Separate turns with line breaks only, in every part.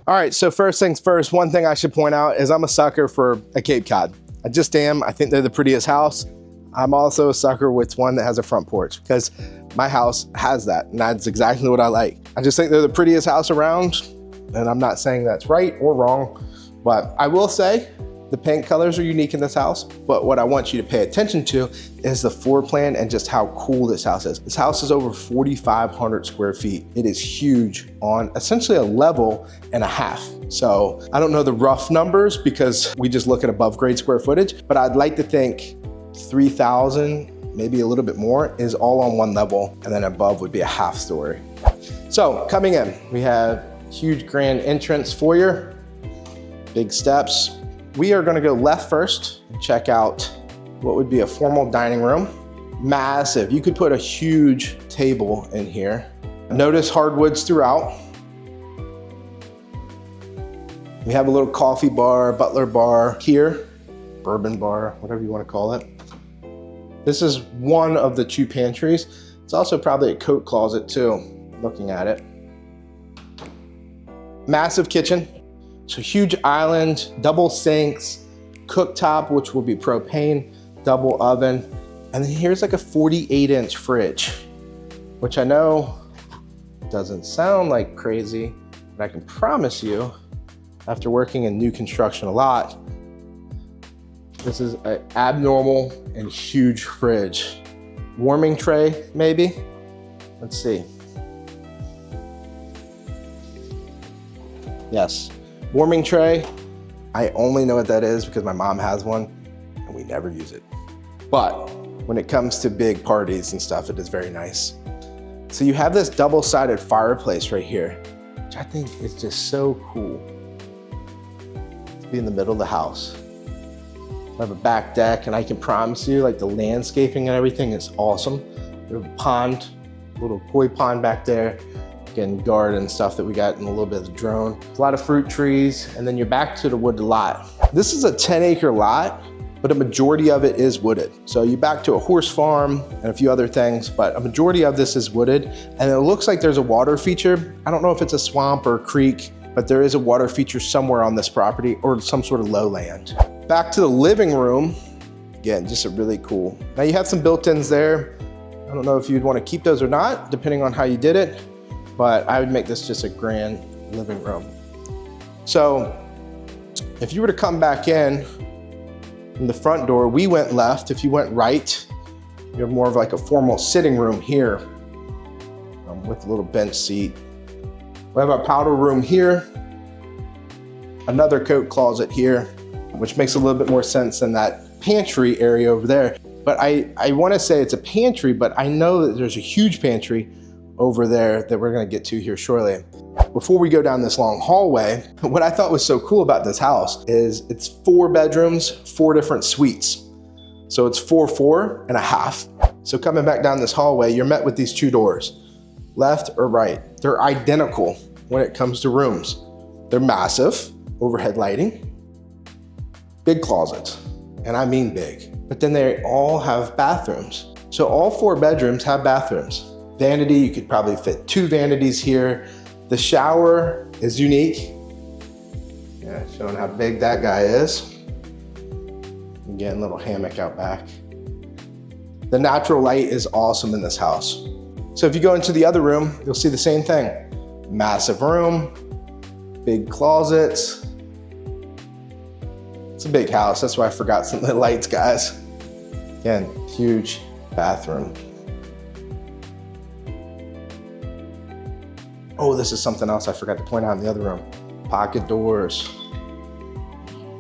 All right, so first things first, one thing I should point out is I'm a sucker for a Cape Cod. I just am. I think they're the prettiest house. I'm also a sucker with one that has a front porch because my house has that, and that's exactly what I like. I just think they're the prettiest house around, and I'm not saying that's right or wrong, but I will say the paint colors are unique in this house, but what I want you to pay attention to is the floor plan and just how cool this house is. This house is over 4,500 square feet. It is huge on essentially a level and a half. So I don't know the rough numbers because we just look at above grade square footage, but I'd like to think 3,000, maybe a little bit more, is all on one level, and then above would be a half story. So coming in, we have huge grand entrance foyer, big steps. We are gonna go left first and check out what would be a formal dining room. Massive, you could put a huge table in here. Notice hardwoods throughout. We have a little coffee bar, butler bar here, bourbon bar, whatever you wanna call it. This is one of the 2 pantries. It's also probably a coat closet too, looking at it. Massive kitchen. So huge island, double sinks, cooktop, which will be propane, double oven. And then here's like a 48-inch fridge, which I know doesn't sound like crazy, but I can promise you, after working in new construction a lot, this is an abnormal and huge fridge. Warming tray, maybe? Let's see. Yes. Warming tray, I only know what that is because my mom has one and we never use it. But when it comes to big parties and stuff, it is very nice. So you have this double-sided fireplace right here, which I think is just so cool to be in the middle of the house. I have a back deck, and I can promise you, like, the landscaping and everything is awesome. We have a pond, a little koi pond back there. Again, garden stuff that we got in a little bit of the drone. A lot of fruit trees, and then you're back to the wooded lot. This is a 10-acre lot, but a majority of it is wooded. So you're back to a horse farm and a few other things, but a majority of this is wooded. And it looks like there's a water feature. I don't know if it's a swamp or a creek, but there is a water feature somewhere on this property or some sort of lowland. Back to the living room. Again, just a really cool. Now you have some built-ins there. I don't know if you'd want to keep those or not, depending on how you did it, but I would make this just a grand living room. So if you were to come back in from the front door, we went left. If you went right, you have more of like a formal sitting room here with a little bench seat. We have our powder room here, another coat closet here, which makes a little bit more sense than that pantry area over there. But I want to say it's a pantry, but I know that there's a huge pantry over there that we're going to get to here shortly. Before we go down this long hallway, what I thought was so cool about this house is it's 4 bedrooms, 4 different suites. So it's 4 and a half. So coming back down this hallway, you're met with these 2 doors, left or right. They're identical when it comes to rooms. They're massive, overhead lighting, big closets, and I mean big. But then they all have bathrooms. So all 4 bedrooms have bathrooms. Vanity, you could probably fit 2 vanities here. The shower is unique. Yeah, showing how big that guy is. Again, little hammock out back. The natural light is awesome in this house. So if you go into the other room, you'll see the same thing. Massive room, big closets. It's a big house, that's why I forgot some of the lights, guys. Again, huge bathroom. Oh, this is something else I forgot to point out in the other room. Pocket doors,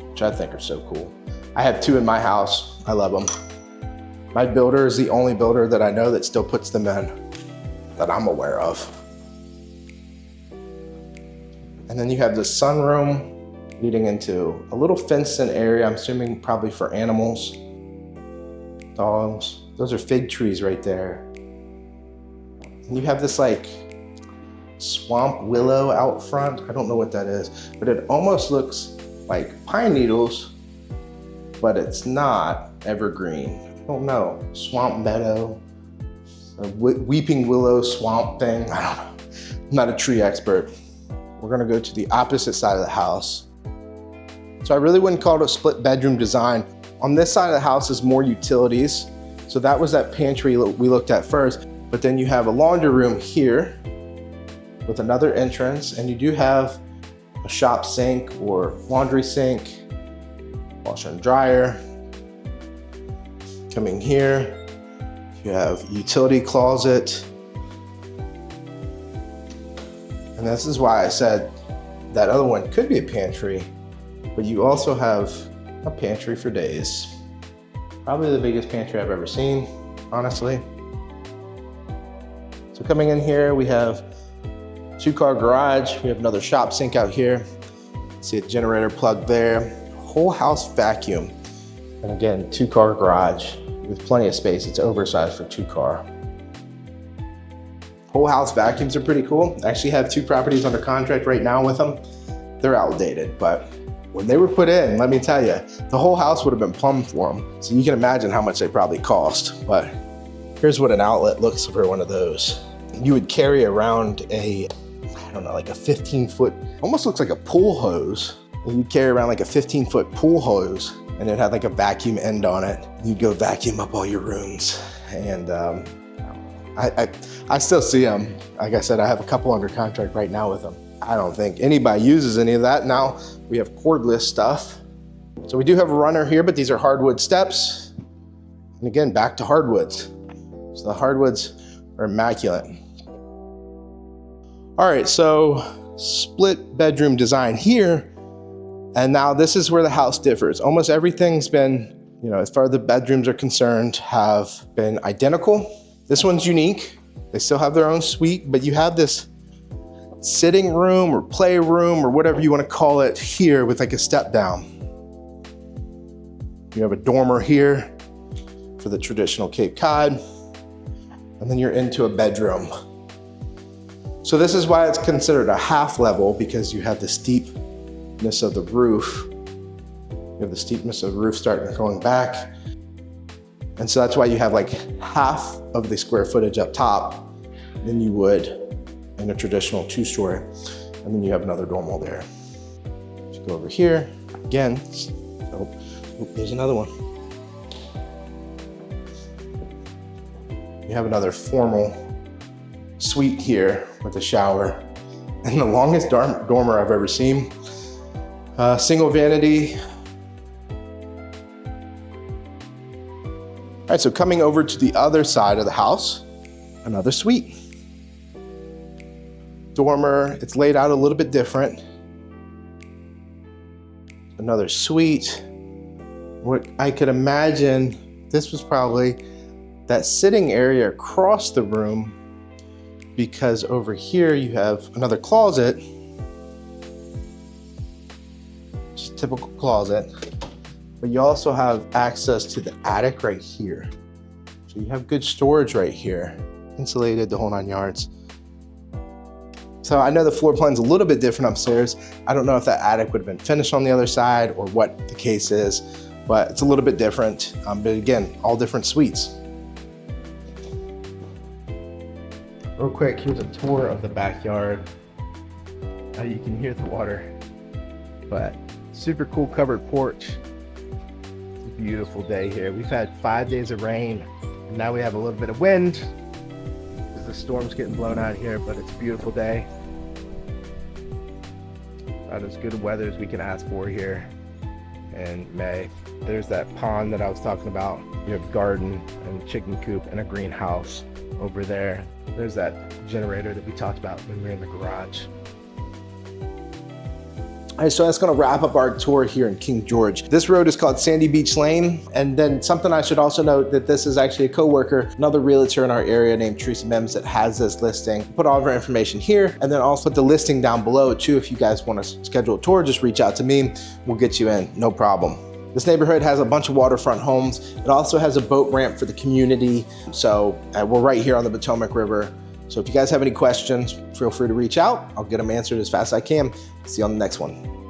which I think are so cool. I have 2 in my house, I love them. My builder is the only builder that I know that still puts them in, that I'm aware of. And then you have the sunroom leading into a little fenced-in area, I'm assuming probably for animals, dogs. Those are fig trees right there. And you have this like swamp willow out front. I don't know what that is, but it almost looks like pine needles, but it's not evergreen. I don't know, swamp meadow, a weeping willow swamp thing. I don't know, I'm not a tree expert. we're gonna go to the opposite side of the house. So I really wouldn't call it a split bedroom design. On this side of the house is more utilities. So that was that pantry we looked at first, but then you have a laundry room here with another entrance, and you do have a shop sink or laundry sink, washer and dryer. Coming here, you have utility closet. And this is why I said that other one could be a pantry, but you also have a pantry for days. Probably the biggest pantry I've ever seen, honestly. So coming in here, we have 2-car garage. We have another shop sink out here. See a generator plug there. Whole house vacuum. And again, 2-car garage with plenty of space. It's oversized for 2-car. Whole house vacuums are pretty cool. I actually have 2 properties under contract right now with them. They're outdated, but when they were put in, let me tell you, the whole house would have been plumbed for them. So you can imagine how much they probably cost. But here's what an outlet looks for one of those. You would carry around I don't know, like a 15-foot, almost looks like a pool hose. And you'd carry around like a 15-foot pool hose, and it had like a vacuum end on it. You'd go vacuum up all your rooms. And I still see them. Like I said, I have a couple under contract right now with them. I don't think anybody uses any of that. Now we have cordless stuff. So we do have a runner here, but these are hardwood steps. And again, back to hardwoods. So the hardwoods are immaculate. All right, so split bedroom design here. And now this is where the house differs. Almost everything's been, as far as the bedrooms are concerned, have been identical. This one's unique. They still have their own suite, but you have this sitting room or playroom or whatever you want to call it here with like a step down. You have a dormer here for the traditional Cape Cod, and then you're into a bedroom. So this is why it's considered a half level, because you have the steepness of the roof. You have the steepness of the roof starting going back. And so that's why you have like half of the square footage up top than you would in a traditional 2-story. And then you have another dormer there. Just go over here again. Oh, there's another one. You have another formal suite here with a shower. And the longest dormer I've ever seen. Single vanity. All right, so coming over to the other side of the house, another suite. Dormer, it's laid out a little bit different. Another suite. What I could imagine, this was probably that sitting area across the room, because over here you have another closet. Just typical closet. But you also have access to the attic right here. So you have good storage right here. Insulated, the whole 9 yards. So I know the floor plan's a little bit different upstairs. I don't know if that attic would have been finished on the other side or what the case is, but it's a little bit different. But again, all different suites. Real quick, here's a tour of the backyard. You can hear the water, but super cool covered porch. Beautiful day here. We've had 5 days of rain, and now we have a little bit of wind because the storm's getting blown out here, but it's a beautiful day. About as good weather as we can ask for here in May. There's that pond that I was talking about. You have garden and chicken coop and a greenhouse over there. There's that generator that we talked about when we were in the garage. All right, so that's gonna wrap up our tour here in King George. This road is called Sandy Beach Lane. And then something I should also note that this is actually a coworker, another realtor in our area named Teresa Mims that has this listing. Put all of our information here, and then also put the listing down below too. If you guys wanna schedule a tour, just reach out to me. We'll get you in, no problem. This neighborhood has a bunch of waterfront homes. It also has a boat ramp for the community. So we're right here on the Potomac River. So if you guys have any questions, feel free to reach out. I'll get them answered as fast as I can. See you on the next one.